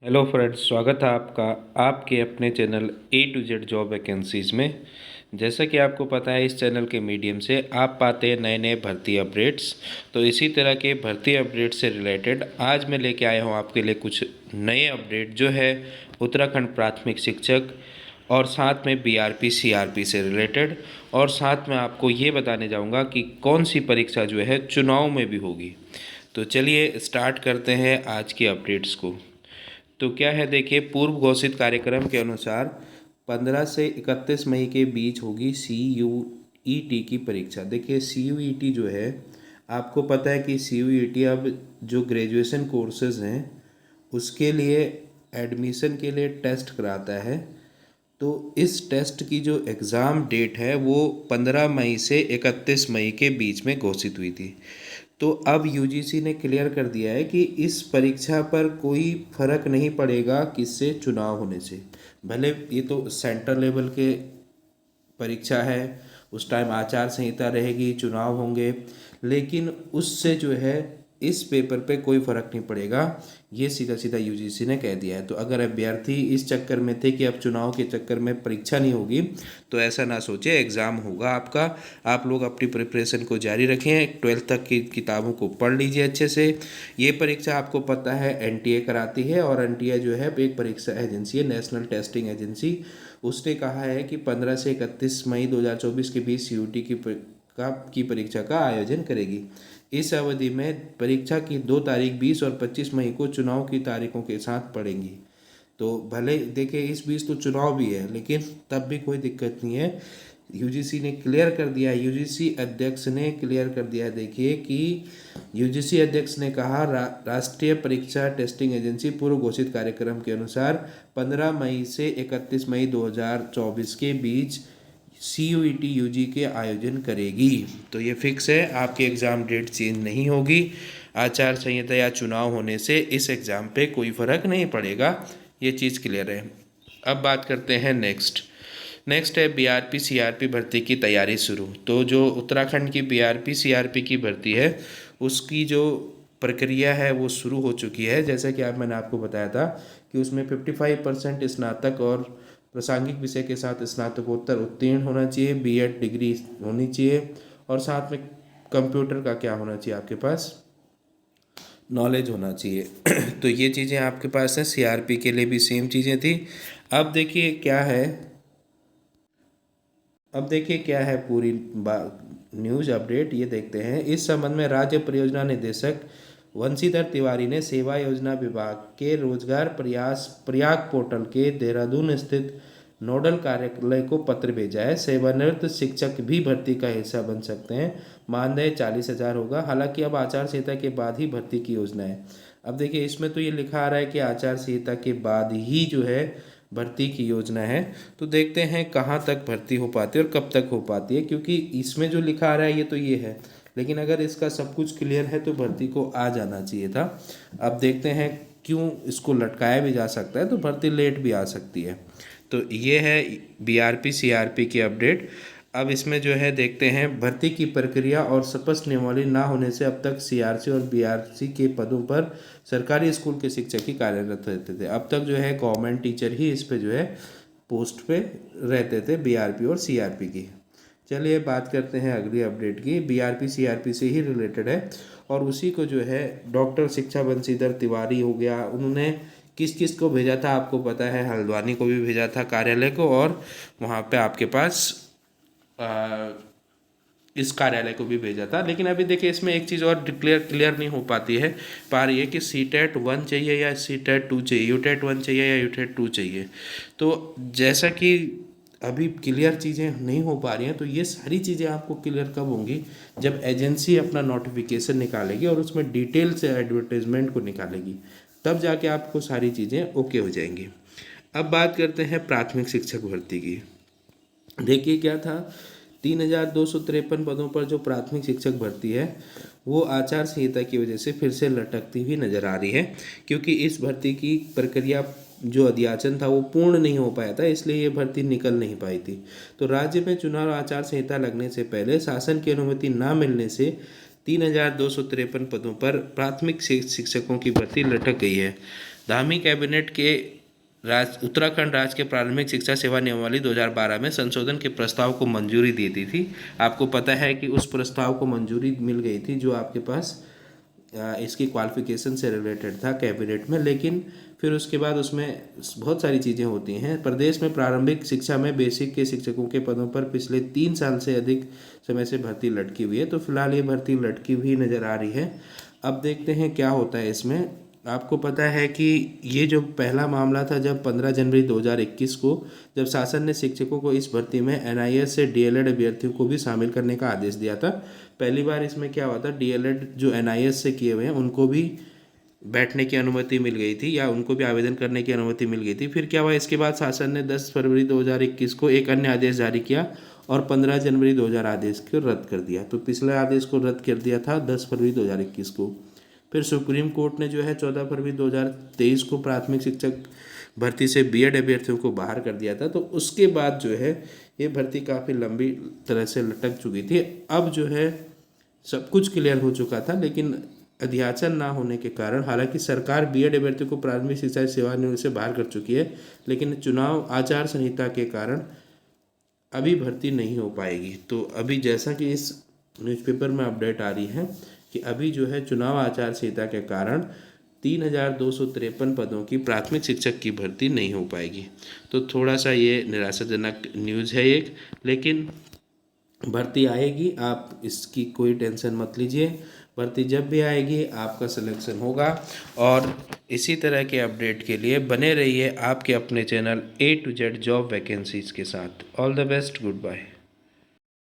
Hello friends, स्वागत है आपका आपके अपने channel A to Z job vacancies में। जैसा कि आपको पता है, इस चैनल के मीडियम से आप पाते हैं नए नए भर्ती अपडेट्स। तो इसी तरह के भर्ती अपडेट से रिलेटेड आज मैं लेके आया हूँ आपके लिए कुछ नए अपडेट जो है उत्तराखंड प्राथमिक शिक्षक और साथ में बीआरपी सीआरपी से रिलेटेड। और साथ में आपको ये बताने जाऊँगा कि कौन सी परीक्षा जो है चुनाव में भी होगी। तो चलिए स्टार्ट करते हैं आज की अपडेट्स को। तो क्या है, देखिए, पूर्व घोषित कार्यक्रम के अनुसार 15 से 31 मई के बीच होगी CUET की परीक्षा। देखिए, CUET जो है, आपको पता है कि CUET अब जो ग्रेजुएशन कोर्सेज हैं उसके लिए एडमिशन के लिए टेस्ट कराता है। तो इस टेस्ट की जो एग्ज़ाम डेट है वो 15 मई से 31 मई के बीच में घोषित हुई थी। तो अब यूजीसी ने क्लियर कर दिया है कि इस परीक्षा पर कोई फर्क नहीं पड़ेगा किससे चुनाव होने से। भले ये तो सेंटर लेवल के परीक्षा है, उस टाइम आचार संहिता रहेगी, चुनाव होंगे, लेकिन उससे जो है इस पेपर पे कोई फ़र्क नहीं पड़ेगा। ये सीधा सीधा यूजीसी ने कह दिया है। तो अगर अभ्यर्थी इस चक्कर में थे कि अब चुनाव के चक्कर में परीक्षा नहीं होगी, तो ऐसा ना सोचे, एग्ज़ाम होगा आपका। आप लोग अपनी प्रिपरेशन को जारी रखें, 12th तक की किताबों को पढ़ लीजिए अच्छे से। ये परीक्षा आपको पता है एनटीए कराती है, और एनटीए जो है एक परीक्षा एजेंसी है, नेशनल टेस्टिंग एजेंसी। उसने कहा है कि 15 से 31 मई 2024 के बीच CUET की परीक्षा का आयोजन करेगी। इस अवधि में परीक्षा की 2 तारीख 20 और 25 मई को चुनाव की तारीखों के साथ पड़ेंगी। तो भले देखिए इस बीच तो चुनाव भी है, लेकिन तब भी कोई दिक्कत नहीं है। यूजीसी ने क्लियर कर दिया, यूजीसी अध्यक्ष ने क्लियर कर दिया। देखिए कि यूजीसी अध्यक्ष ने कहा, राष्ट्रीय परीक्षा टेस्टिंग एजेंसी पूर्व घोषित कार्यक्रम के अनुसार 15 मई से 31 मई 2024 के बीच CUET यूजी के आयोजन करेगी। तो ये फिक्स है, आपकी एग्ज़ाम डेट चेंज नहीं होगी। आचार संहिता या चुनाव होने से इस एग्ज़ाम पे कोई फ़र्क नहीं पड़ेगा, ये चीज़ क्लियर है। अब बात करते हैं नेक्स्ट है बीआरपी सीआरपी भर्ती की तैयारी शुरू। तो जो उत्तराखंड की बीआरपी सीआरपी की भर्ती है उसकी जो प्रक्रिया है वो शुरू हो चुकी है। जैसा कि मैंने आपको बताया था कि उसमें 55% स्नातक और प्रासंगिक विषय के साथ स्नातकोत्तर उत्तीर्ण होना चाहिए, बीएड डिग्री होनी चाहिए, और साथ में कंप्यूटर का क्या होना चाहिए, आपके पास नॉलेज होना चाहिए। तो ये चीज़ें आपके पास हैं। सीआरपी के लिए भी सेम चीज़ें थी। अब देखिए क्या है, पूरी न्यूज़ अपडेट ये देखते हैं। इस संबंध में राज्य परियोजना निदेशक वंशीधर तिवारी ने सेवा योजना विभाग के रोजगार प्रयाग पोर्टल के देहरादून स्थित नोडल कार्यालय को पत्र भेजा है। सेवानिवृत्त शिक्षक भी भर्ती का हिस्सा बन सकते हैं। मानदेय 40,000 होगा। हालांकि अब आचार संहिता के बाद ही भर्ती की योजना है। अब देखिए इसमें तो ये लिखा आ रहा है कि आचार संहिता के बाद ही जो है भर्ती की योजना है। तो देखते हैं कहाँ तक भर्ती हो पाती है और कब तक हो पाती है, क्योंकि इसमें जो लिखा आ रहा है ये तो ये है, लेकिन अगर इसका सब कुछ क्लियर है तो भर्ती को आ जाना चाहिए था। अब देखते हैं क्यों इसको लटकाया भी जा सकता है, तो भर्ती लेट भी आ सकती है। तो ये है बीआरपी सीआरपी की अपडेट। अब इसमें जो है देखते हैं भर्ती की प्रक्रिया और स्पष्ट नियमावली ना होने से अब तक सीआरसी और बीआरसी के पदों पर सरकारी स्कूल के शिक्षक ही कार्यरत रहते थे। अब तक जो है गवर्नमेंट टीचर ही इस पे जो है पोस्ट पे रहते थे, बीआरपी और सीआरपी की। चलिए बात करते हैं अगली अपडेट की। बीआरपी सीआरपी से ही रिलेटेड है, और उसी को जो है डॉक्टर शिक्षा बंशीधर तिवारी हो गया, उन्होंने किस किस को भेजा था आपको पता है, हल्द्वानी को भी भेजा था कार्यालय को, और वहाँ पे आपके पास इस कार्यालय को भी भेजा था। लेकिन अभी देखिए इसमें एक चीज़ और क्लियर नहीं हो पाती है पा रही है कि CTET 1 चाहिए या CTET 2 चाहिए, UTET 1 चाहिए या UTET 2 चाहिए। तो जैसा कि अभी क्लियर चीज़ें नहीं हो पा रही हैं, तो ये सारी चीज़ें आपको क्लियर कब होंगी, जब एजेंसी अपना नोटिफिकेशन निकालेगी और उसमें डिटेल से एडवर्टाइजमेंट को निकालेगी, तब जाके आपको सारी चीज़ें ओके हो जाएंगी। अब बात करते हैं प्राथमिक शिक्षक भर्ती की। देखिए क्या था, 3,253 पदों पर जो प्राथमिक शिक्षक भर्ती है वो आचार संहिता की वजह से फिर से लटकती हुई नजर आ रही है, क्योंकि इस भर्ती की प्रक्रिया जो अध्याचन था वो पूर्ण नहीं हो पाया था, इसलिए ये भर्ती निकल नहीं पाई थी। तो राज्य में चुनाव आचार संहिता लगने से पहले शासन की अनुमति न मिलने से 3,253 पदों पर प्राथमिक शिक्षकों की भर्ती लटक गई है। धामी कैबिनेट के उत्तराखंड राज्य के प्रारंभिक शिक्षा सेवा नियमावली 2012 में संशोधन के प्रस्ताव को मंजूरी दी थी। आपको पता है कि उस प्रस्ताव को मंजूरी मिल गई थी जो आपके पास इसकी क्वालिफिकेशन से रिलेटेड था कैबिनेट में, लेकिन फिर उसके बाद उसमें बहुत सारी चीज़ें होती हैं। प्रदेश में प्रारंभिक शिक्षा में बेसिक के शिक्षकों के पदों पर पिछले 3 साल से अधिक समय से भर्ती लटकी हुई है। तो फिलहाल ये भर्ती लटकी हुई नज़र आ रही है। अब देखते हैं क्या होता है इसमें। आपको पता है कि ये जो पहला मामला था जब 15 जनवरी 2021 को जब शासन ने शिक्षकों को इस भर्ती में एनआईएस से डीएलएड अभ्यर्थियों को भी शामिल करने का आदेश दिया था। पहली बार इसमें क्या हुआ था, डीएलएड जो एनआईएस से किए हुए हैं उनको भी बैठने की अनुमति मिल गई थी या उनको भी आवेदन करने की अनुमति मिल गई थी। फिर क्या हुआ, इसके बाद शासन ने 10 फरवरी 2021 को एक अन्य आदेश जारी किया और 15 जनवरी 2000 आदेश को रद्द कर दिया। तो पिछले आदेश को रद्द कर दिया था 10 फरवरी 2021 को। फिर सुप्रीम कोर्ट ने जो है 14 फरवरी 2023 को प्राथमिक शिक्षक भर्ती से बीएड अभ्यर्थियों को बाहर कर दिया था। तो उसके बाद जो है ये भर्ती काफ़ी लंबी तरह से लटक चुकी थी। अब जो है सब कुछ क्लियर हो चुका था, लेकिन अध्याचन ना होने के कारण, हालांकि सरकार बीएड अभ्यर्थियों को प्राथमिक शिक्षा सेवा नियम से बाहर कर चुकी है, लेकिन चुनाव आचार संहिता के कारण अभी भर्ती नहीं हो पाएगी। तो अभी जैसा कि इस न्यूज़पेपर में अपडेट आ रही है कि अभी जो है चुनाव आचार संहिता के कारण 3253 पदों की प्राथमिक शिक्षक की भर्ती नहीं हो पाएगी। तो थोड़ा सा ये निराशाजनक न्यूज़ है एक, लेकिन भर्ती आएगी, आप इसकी कोई टेंशन मत लीजिए। भर्ती जब भी आएगी आपका सिलेक्शन होगा। और इसी तरह के अपडेट के लिए बने रहिए आपके अपने channel A to Z job vacancies के साथ। All the best, good bye.